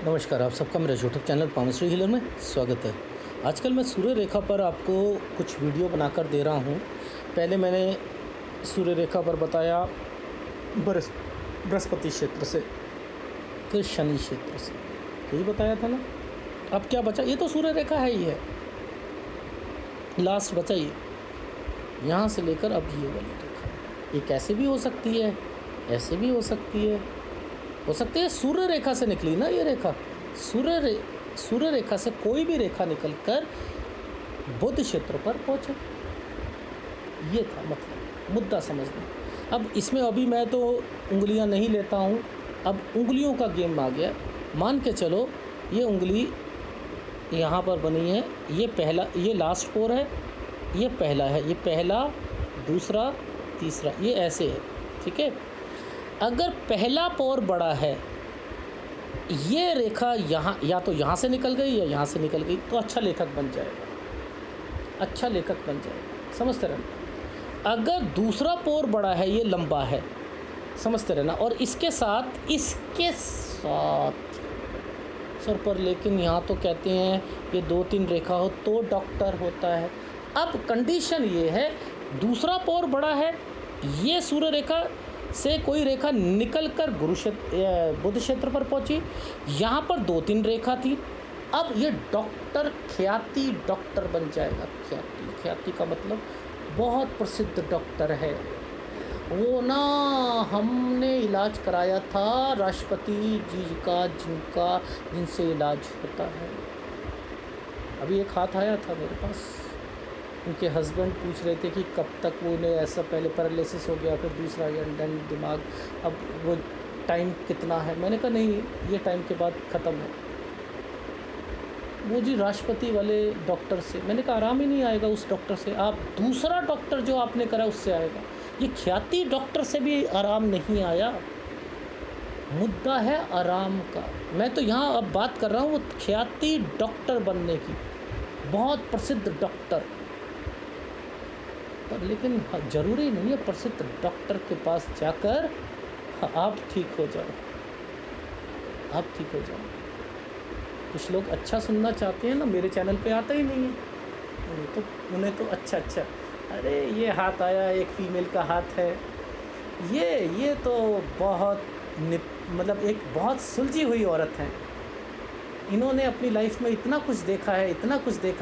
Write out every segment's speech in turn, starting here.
नमस्कार, आप सबका मेरे यूट्यूब चैनल पामश्री हीलर में स्वागत है। आजकल मैं सूर्य रेखा पर आपको कुछ वीडियो बनाकर दे रहा हूँ। पहले मैंने सूर्य रेखा पर बताया बृहस्पति क्षेत्र से, फिर शनि क्षेत्र से, यही बताया था ना। अब क्या बचा? ये तो सूर्य रेखा है ही है, लास्ट बचा ये, यहाँ से लेकर अब ये वाली रेखा। ये कैसे भी हो सकती है, ऐसे भी हो सकती है सूर्य रेखा से निकली ना ये रेखा। सूर्य रेखा से कोई भी रेखा निकलकर बुध क्षेत्र पर पहुंचे, ये था मतलब मुद्दा समझना। अब इसमें अभी मैं तो उंगलियां नहीं लेता हूं, अब उंगलियों का गेम आ गया। मान के चलो ये उंगली यहाँ पर बनी है, ये पहला, ये लास्ट पोर है, ये पहला है, ये पहला, दूसरा, तीसरा, ये ऐसे है, ठीक है। अगर पहला पोर बड़ा है, ये रेखा यहाँ या तो यहाँ से निकल गई या यहाँ से निकल गई, तो अच्छा लेखक बन जाएगा, अच्छा लेखक बन जाएगा, समझते रहना। अगर दूसरा पोर बड़ा है, ये लंबा है, समझते रहना, और इसके साथ सर पर, लेकिन यहाँ तो कहते हैं ये 2-3 रेखा हो तो डॉक्टर होता है। अब कंडीशन ये है, दूसरा पोर बड़ा है, ये सूर्य रेखा से कोई रेखा निकलकर बुध क्षेत्र पर पहुंची, यहाँ पर 2-3 रेखा थी, अब ये डॉक्टर, ख्याति डॉक्टर बन जाएगा। ख्याति का मतलब बहुत प्रसिद्ध डॉक्टर है वो ना, हमने इलाज कराया था राष्ट्रपति जी का, जिनसे इलाज होता है। अभी एक हाथ आया था मेरे पास, उनके हस्बैंड पूछ रहे थे कि कब तक वो, उन्हें ऐसा पहले पैरालिसिस हो गया, फिर दूसरा देन दिमाग, अब वो टाइम कितना है। मैंने कहा नहीं, ये टाइम के बाद ख़त्म है। वो जी राष्ट्रपति वाले डॉक्टर से, मैंने कहा आराम ही नहीं आएगा उस डॉक्टर से, आप दूसरा डॉक्टर जो आपने करा उससे आएगा। ये ख्याति डॉक्टर से भी आराम नहीं आया। मुद्दा है आराम का। मैं तो यहाँ अब बात कर रहा हूँ वो ख्याति डॉक्टर बनने की, बहुत प्रसिद्ध डॉक्टर। पर लेकिन ज़रूरी नहीं है प्रसिद्ध डॉक्टर के पास जाकर आप ठीक हो जाओ, आप ठीक हो जाओ। कुछ लोग अच्छा सुनना चाहते हैं ना, मेरे चैनल पे आता ही नहीं है, उन्हें तो अच्छा, अरे ये हाथ आया, एक फीमेल का हाथ है, ये तो बहुत मतलब एक बहुत सुलझी हुई औरत है। इन्होंने अपनी लाइफ में इतना कुछ देखा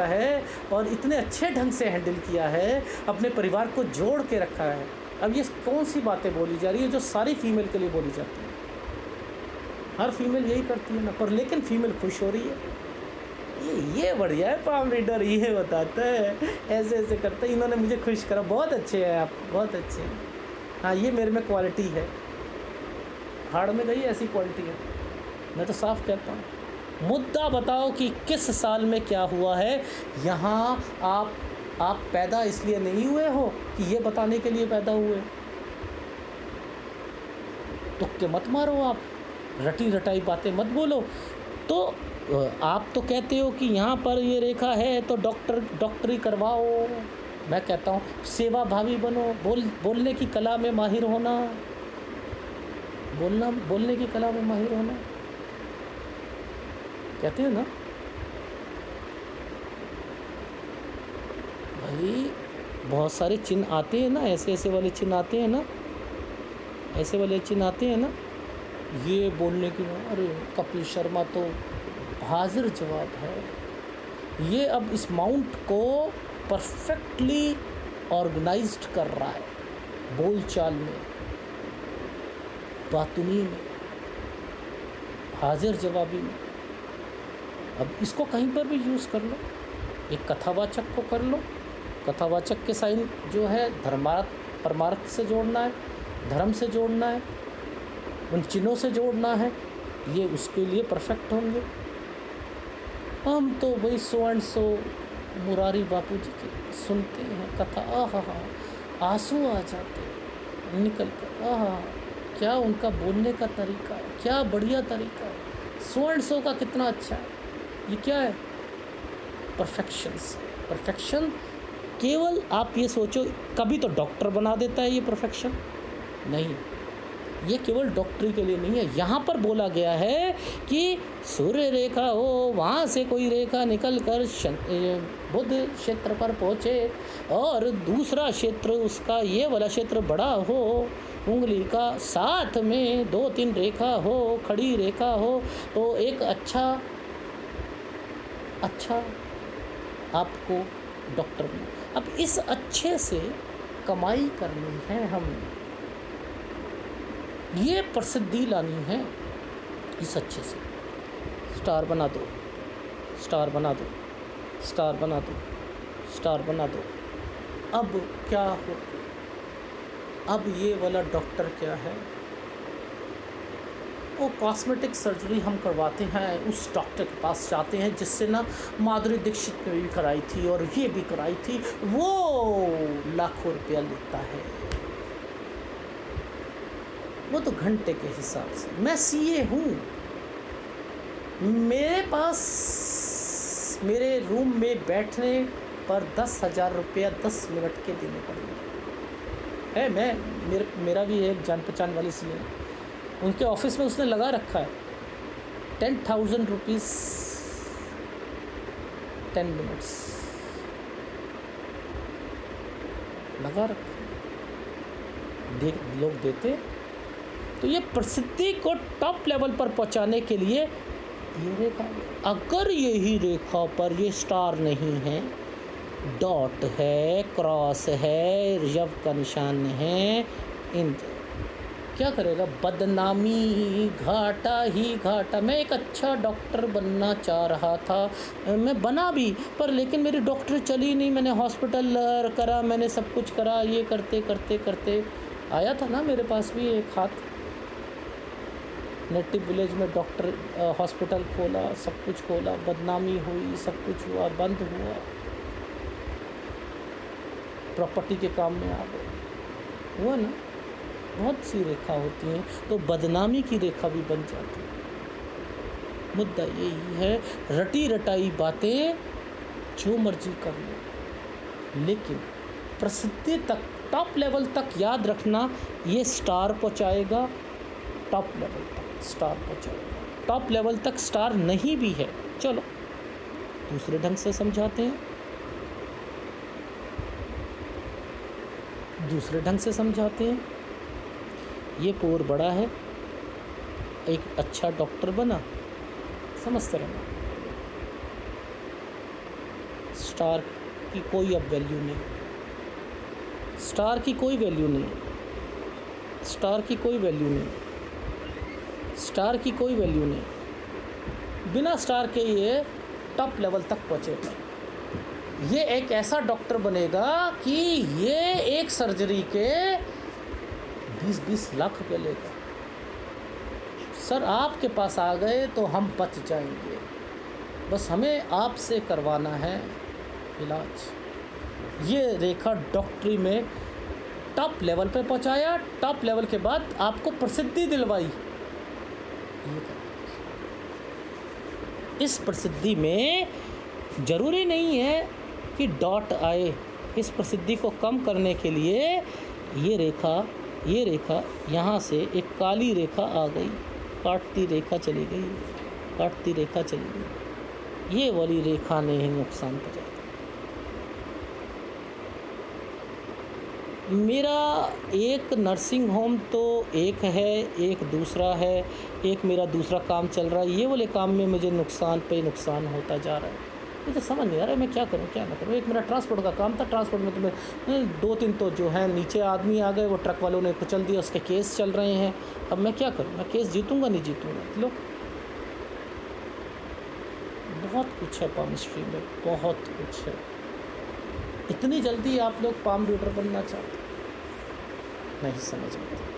है और इतने अच्छे ढंग से हैंडल किया है, अपने परिवार को जोड़ के रखा है। अब ये कौन सी बातें बोली जा रही है जो सारी फीमेल के लिए बोली जाती है? हर फीमेल यही करती है ना, पर लेकिन फीमेल खुश हो रही है। ये बढ़िया है पाम रीडर, ये बताता है, ऐसे करता है। इन्होंने मुझे खुश करा, बहुत अच्छे हैं आप, बहुत अच्छे हैं। हाँ, ये मेरे में क्वालिटी है, हाड़ में गई ऐसी क्वालिटी है, मैं तो साफ कहता हूँ। मुद्दा बताओ कि किस साल में क्या हुआ है। यहाँ आप पैदा इसलिए नहीं हुए हो कि ये बताने के लिए पैदा हुए। तुक्के मत मारो, आप रटी रटाई बातें मत बोलो। तो आप तो कहते हो कि यहाँ पर ये रेखा है तो डॉक्टरी करवाओ। मैं कहता हूँ सेवा भावी बनो, बोलने की कला में माहिर होना, बोलने की कला में माहिर होना, कहते हैं ना भाई। बहुत सारे चिन्ह आते हैं ना, ऐसे वाले चिन्ह आते हैं ना, ऐसे वाले चिन्ह आते हैं ना, ये बोलने की। अरे कपिल शर्मा तो हाजिर जवाब है। ये अब इस माउंट को परफेक्टली ऑर्गेनाइज्ड कर रहा है, बोलचाल में, बातुनी में, हाजिर जवाबी में। अब इसको कहीं पर भी यूज़ कर लो। एक कथावाचक को कर लो, कथावाचक के साइन जो है परमार्थ से जोड़ना है, धर्म से जोड़ना है, उन चिन्हों से जोड़ना है, ये उसके लिए परफेक्ट होंगे। हम तो वही 100 एंड 100 मुरारी बापू जी के सुनते हैं कथा, आंसू आ जाते हैं निकल कर। क्या उनका बोलने का तरीका है, क्या बढ़िया तरीका है। 100 एंड 100 का कितना अच्छा है। ये क्या है? परफेक्शन। केवल आप ये सोचो, कभी तो डॉक्टर बना देता है ये परफेक्शन? नहीं, ये केवल डॉक्टरी के लिए नहीं है। यहाँ पर बोला गया है कि सूर्य रेखा हो, वहाँ से कोई रेखा निकल कर बुध क्षेत्र पर पहुँचे और दूसरा क्षेत्र उसका ये वाला क्षेत्र बड़ा हो, उंगली का साथ में 2-3 रेखा हो, खड़ी रेखा हो, तो एक अच्छा आपको डॉक्टर बना। अब इस अच्छे से कमाई करनी है, हम ये प्रसिद्धि लानी है इस अच्छे से। स्टार बना दो, स्टार बना दो, स्टार बना दो, स्टार बना दो। अब क्या हो, अब ये वाला डॉक्टर क्या है, वो कॉस्मेटिक सर्जरी हम करवाते हैं, उस डॉक्टर के पास जाते हैं जिससे ना माधुरी दीक्षित ने भी कराई थी और ये भी कराई थी, वो लाखों रुपया लेता है, वो तो घंटे के हिसाब से। मैं सीए हूँ, मेरे पास मेरे रूम में बैठने पर 10,000 रुपया 10 मिनट के देने पड़ेंगे। मेरा भी एक जान पहचान वाली सीए है, उनके ऑफिस में उसने लगा रखा है 10,000 रुपीज़ 10 मिनट्स लगा रखा है, लोग देते। तो ये प्रसिद्धि को टॉप लेवल पर पहुंचाने के लिए ये रेखा, अगर यही रेखा पर ये स्टार नहीं है, डॉट है, क्रॉस है, यव का निशान है, इन क्या करेगा, बदनामी, घाटा ही घाटा। मैं एक अच्छा डॉक्टर बनना चाह रहा था, मैं बना भी, पर लेकिन मेरी डॉक्टरी चली नहीं। मैंने हॉस्पिटल करा, मैंने सब कुछ करा, ये करते करते करते आया था ना मेरे पास भी एक हाथ। नेटिव विलेज में डॉक्टर हॉस्पिटल खोला, सब कुछ खोला, बदनामी हुई, सब कुछ हुआ, बंद हुआ, प्रॉपर्टी के काम में आ गए, हुआ ना। बहुत सी रेखा होती हैं, तो बदनामी की रेखा भी बन जाती है। मुद्दा यही है, रटी रटाई बातें जो मर्जी कर लो, लेकिन प्रसिद्धि तक, टॉप लेवल तक याद रखना, ये स्टार पहुंचाएगा, टॉप लेवल तक स्टार पहुंचाएगा। टॉप लेवल तक स्टार नहीं भी है, चलो दूसरे ढंग से समझाते हैं, दूसरे ढंग से समझाते हैं। ये पोर बड़ा है, एक अच्छा डॉक्टर बना, समझते रहना। स्टार की कोई अब वैल्यू नहीं, स्टार की कोई वैल्यू नहीं, स्टार की कोई वैल्यू नहीं, स्टार की कोई वैल्यू नहीं। बिना स्टार के ये टॉप लेवल तक पहुँचेगा। ये एक ऐसा डॉक्टर बनेगा कि ये एक सर्जरी के 20-20 लाख रुपए लेगा। सर आपके पास आ गए तो हम बच जाएंगे, बस हमें आपसे करवाना है इलाज। ये रेखा डॉक्टरी में टॉप लेवल पे पहुंचाया, टॉप लेवल के बाद आपको प्रसिद्धि दिलवाई। इस प्रसिद्धि में ज़रूरी नहीं है कि डॉट आए, इस प्रसिद्धि को कम करने के लिए ये रेखा यहाँ से एक काली रेखा आ गई, काटती रेखा चली गई, काटती रेखा चली गई, ये वाली रेखा ने ही नुकसान पहुंचाया। मेरा एक नर्सिंग होम तो एक है, एक दूसरा है, एक मेरा दूसरा काम चल रहा है, ये वाले काम में मुझे नुकसान पे नुकसान होता जा रहा है। मुझे समझ नहीं आ रहा है मैं क्या करूं क्या ना करूं। एक मेरा ट्रांसपोर्ट का काम था, ट्रांसपोर्ट में तो मैं 2-3 तो जो है नीचे आदमी आ गए, वो ट्रक वालों ने कुचल दिया, उसके केस चल रहे हैं। अब मैं क्या करूं, मैं केस जीतूंगा नहीं जीतूंगा। लो बहुत कुछ है पामिस्ट्री में, बहुत कुछ है। इतनी जल्दी आप लोग पाम रीडर बनना चाहते, नहीं समझ आती।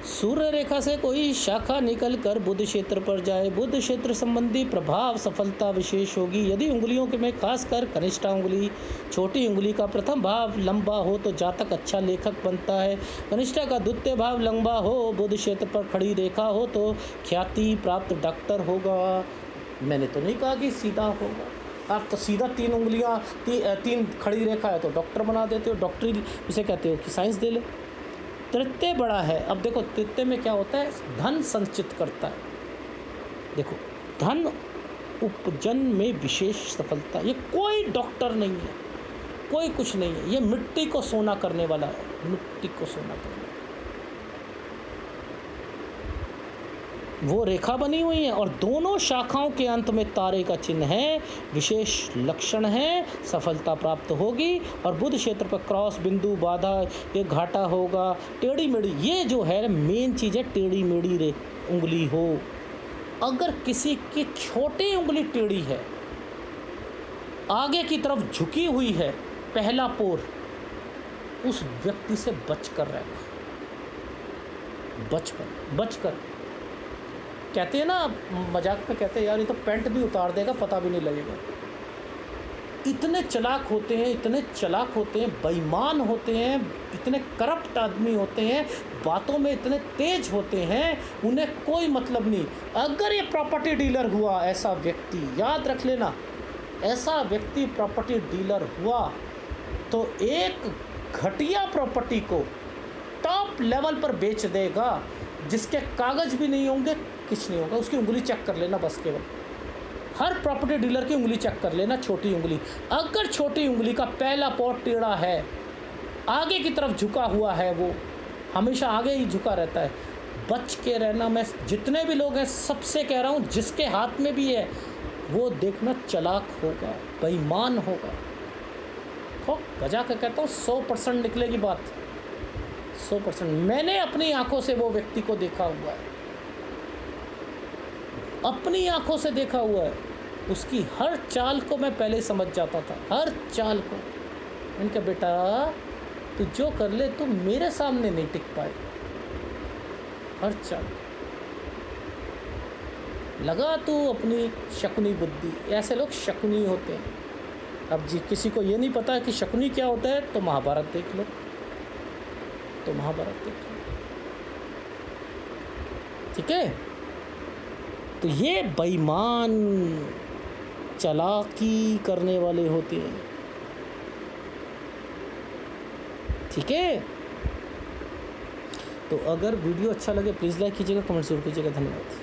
सूर्य रेखा से कोई शाखा निकल कर बुध क्षेत्र पर जाए, बुध क्षेत्र संबंधी प्रभाव सफलता विशेष होगी। यदि उंगलियों के में खासकर कनिष्ठा उंगली, छोटी उंगली का प्रथम भाव लंबा हो तो जातक अच्छा लेखक बनता है। कनिष्ठा का द्वितीय भाव लंबा हो, बुध क्षेत्र पर खड़ी रेखा हो तो ख्याति प्राप्त डॉक्टर होगा। मैंने तो नहीं कहा कि सीधा होगा, आप तो सीधा 3 उंगलियां 3 खड़ी रेखा है तो डॉक्टर बना देते हो, डॉक्टरी इसे कहते हो कि साइंस दे ले। तृतीय बड़ा है। अब देखो तृतीय में क्या होता है, धन संचित करता है। देखो धन उपार्जन में विशेष सफलता, ये कोई डॉक्टर नहीं है, कोई कुछ नहीं है, ये मिट्टी को सोना करने वाला है, मिट्टी को सोना करने वाला। वो रेखा बनी हुई है और दोनों शाखाओं के अंत में तारे का चिन्ह है, विशेष लक्षण है, सफलता प्राप्त होगी। और बुध क्षेत्र पर क्रॉस बिंदु बाधा, ये घाटा होगा, टेढ़ी मेढ़ी, ये जो है मेन चीज़ है, टेढ़ी मेढ़ी उंगली हो। अगर किसी की छोटी उंगली टेढ़ी है, आगे की तरफ झुकी हुई है, पहला पोर, उस व्यक्ति से बचकर रहना, बचकर। कहते हैं ना, मजाक में कहते हैं यार ये तो पैंट भी उतार देगा पता भी नहीं लगेगा। इतने चालाक होते हैं, इतने चालाक होते हैं, बेईमान होते हैं, इतने करप्ट आदमी होते हैं, बातों में इतने तेज होते हैं, उन्हें कोई मतलब नहीं। अगर ये प्रॉपर्टी डीलर हुआ ऐसा व्यक्ति, याद रख लेना, ऐसा व्यक्ति प्रॉपर्टी डीलर हुआ तो एक घटिया प्रॉपर्टी को टॉप लेवल पर बेच देगा, जिसके कागज़ भी नहीं होंगे, कुछ नहीं होगा। उसकी उंगली चेक कर लेना बस, केवल हर प्रॉपर्टी डीलर की उंगली चेक कर लेना, छोटी उंगली। अगर छोटी उंगली का पहला पॉट टेढ़ा है, आगे की तरफ झुका हुआ है, वो हमेशा आगे ही झुका रहता है, बच के रहना। मैं जितने भी लोग हैं सबसे कह रहा हूँ, जिसके हाथ में भी है वो देखना चालाक होगा, बेईमान होगा। तो बजा के कहता हूँ 100% निकलेगी बात, 100%। मैंने अपनी आंखों से वो व्यक्ति को देखा हुआ है, अपनी आंखों से देखा हुआ है। उसकी हर चाल को मैं पहले समझ जाता था, हर चाल को। मैंने कहा बेटा तू जो कर ले, तू मेरे सामने नहीं टिक पाएगा, हर चाल। लगा तू अपनी शकुनी बुद्धि। ऐसे लोग शकुनी होते हैं। अब जी किसी को ये नहीं पता कि शकुनी क्या होता है तो महाभारत देख लो, ठीक है। तो ये बेईमान चालाकी करने वाले होते हैं, ठीक है। तो अगर वीडियो अच्छा लगे प्लीज़ लाइक कीजिएगा, कमेंट जरूर कीजिएगा। धन्यवाद।